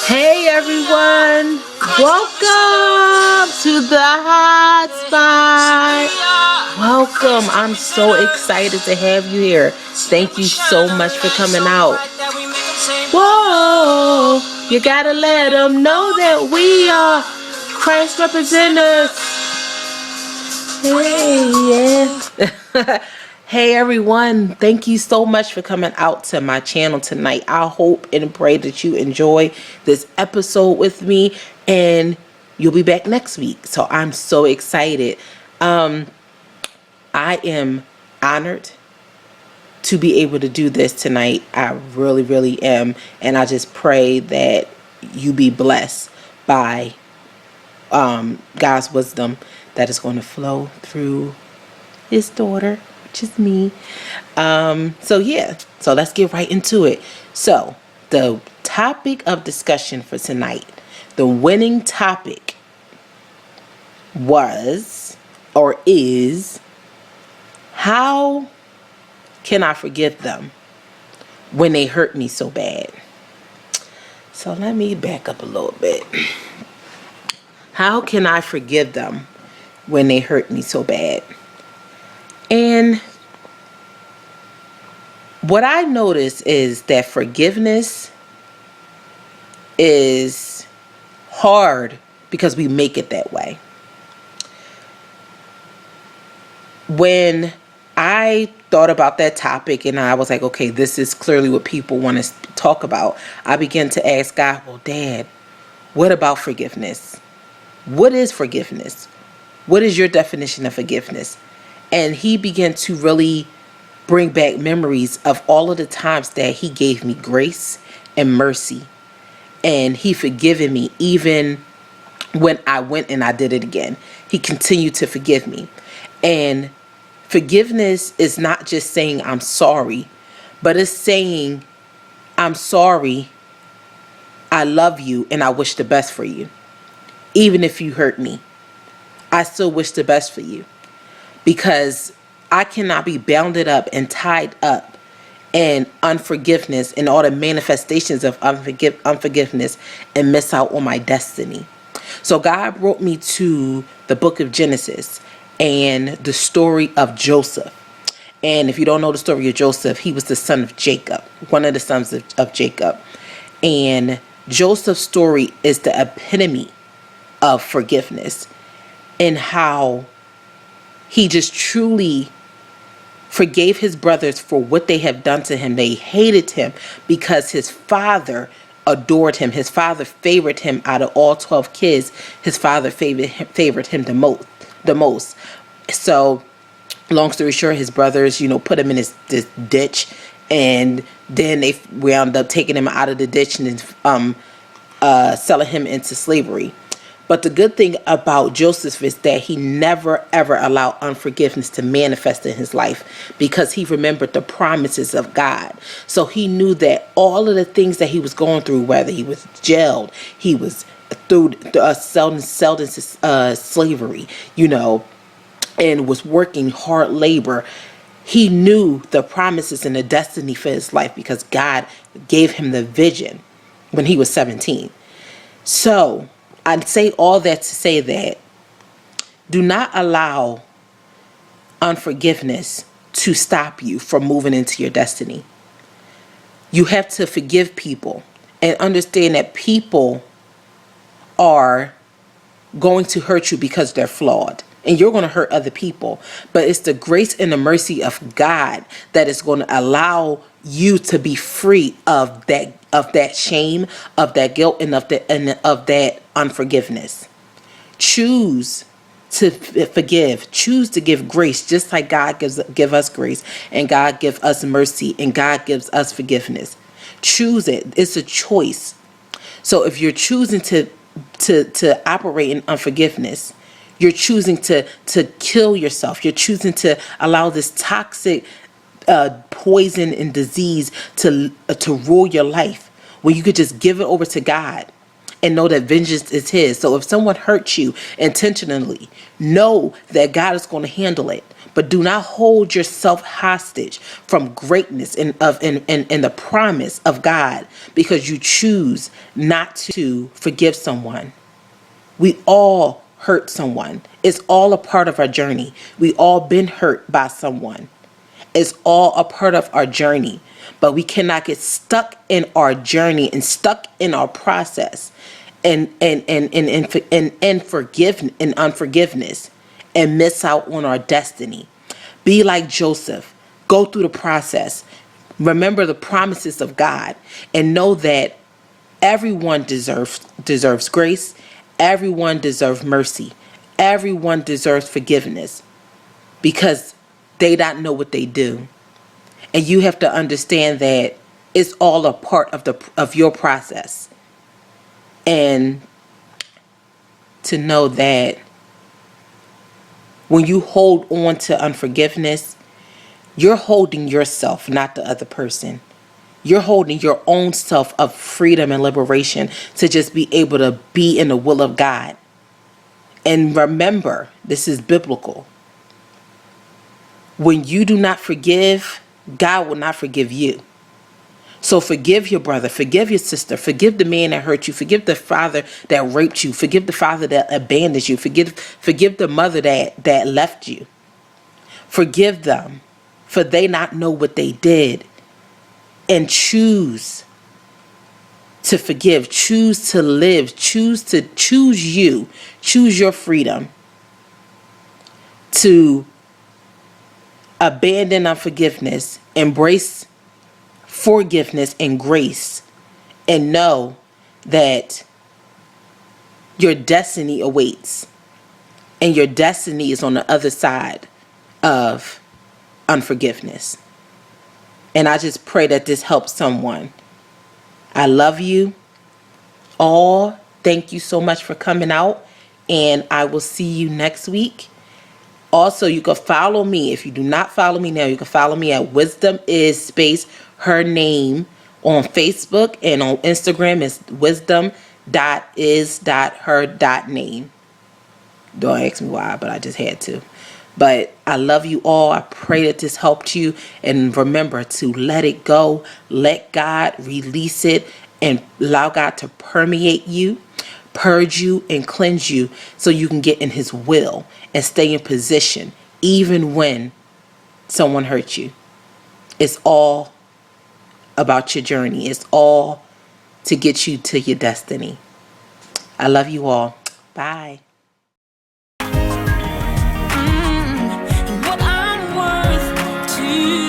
Hey everyone, welcome to the hot spot. Welcome. I'm so excited to have you here. Thank you so much for coming out. Whoa, you gotta let them know that we are Christ representatives. Hey, yeah. Hey everyone, thank you so much for coming out to my channel tonight. I hope and pray that you enjoy this episode with me, and you'll be back next week. So I'm so excited. I am honored to be able to do this tonight. I really, really am. And I just pray that you be blessed by God's wisdom that is going to flow through his daughter, which is me. So let's get right into it. So the topic of discussion for tonight, the winning topic was or is, how can I forgive them when they hurt me so bad? So let me back up a little bit. How can I forgive them when they hurt me so bad? And what I notice is that forgiveness is hard because we make it that way. When I thought about that topic and I was like, okay, this is clearly what people want to talk about, I began to ask God, well, Dad, what about forgiveness? What is forgiveness? What is your definition of forgiveness? And he began to really bring back memories of all of the times that he gave me grace and mercy. And he forgiven me even when I went and I did it again. He continued to forgive me. And forgiveness is not just saying I'm sorry, but it's saying I'm sorry, I love you, and I wish the best for you. Even if you hurt me, I still wish the best for you. Because I cannot be bounded up and tied up in unforgiveness and all the manifestations of unforgiveness and miss out on my destiny. So God brought me to the book of Genesis and the story of Joseph. And if you don't know the story of Joseph, he was the son of Jacob, one of the sons of Jacob. And Joseph's story is the epitome of forgiveness and how he just truly forgave his brothers for what they have done to him. They hated him because his father adored him. His father favored him out of all 12 kids. His father favored him the most. So, long story short, his brothers, put him in this ditch, and then they wound up taking him out of the ditch and selling him into slavery. But the good thing about Joseph is that he never, ever allowed unforgiveness to manifest in his life because he remembered the promises of God. So he knew that all of the things that he was going through, whether he was jailed, he was sold into slavery, and was working hard labor, he knew the promises and the destiny for his life because God gave him the vision when he was 17. So I'd say all that to say that do not allow unforgiveness to stop you from moving into your destiny. You have to forgive people and understand that people are going to hurt you because they're flawed. And you're going to hurt other people. But it's the grace and the mercy of God that is going to allow you to be free of that shame, of that guilt, and of that unforgiveness. Choose to forgive. Choose to give grace, just like God give us grace, and God give us mercy, and God gives us forgiveness. Choose it. It's a choice. So if you're choosing to operate in unforgiveness, you're choosing to kill yourself. You're choosing to allow this toxic poison and disease to rule your life, where you could just give it over to God and know that vengeance is his. So if someone hurts you intentionally, know that God is going to handle it. But do not hold yourself hostage from greatness and the promise of God because you choose not to forgive someone. We all hurt someone. It's all a part of our journey. We all been hurt by someone. It's all a part of our journey. But we cannot get stuck in our journey and stuck in our process and unforgiveness and miss out on our destiny. Be like Joseph. Go through the process. Remember the promises of God and know that everyone deserves grace. Everyone deserves mercy. Everyone deserves forgiveness because they don't know what they do. And you have to understand that it's all a part of your process. And to know that when you hold on to unforgiveness, you're holding yourself, not the other person. You're holding your own self of freedom and liberation to just be able to be in the will of God. And remember, this is biblical. When you do not forgive, God will not forgive you. So forgive your brother, forgive your sister, forgive the man that hurt you, forgive the father that raped you, forgive the father that abandoned you, forgive the mother that left you. Forgive them, for they not know what they did. And choose to forgive, choose to live, choose you, choose your freedom to abandon unforgiveness, embrace forgiveness and grace, and know that your destiny awaits and your destiny is on the other side of unforgiveness. And I just pray that this helps someone. I love you all. Thank you so much for coming out. And I will see you next week. Also, you can follow me. If you do not follow me now, you can follow me at Wisdom is space her name on Facebook, and on Instagram is wisdom.is.her.name. Don't ask me why, but I just had to. But I love you all. I pray that this helped you. And remember to let it go. Let God release it and allow God to permeate you, purge you, and cleanse you so you can get in His will and stay in position even when someone hurts you. It's all about your journey. It's all to get you to your destiny. I love you all. Bye.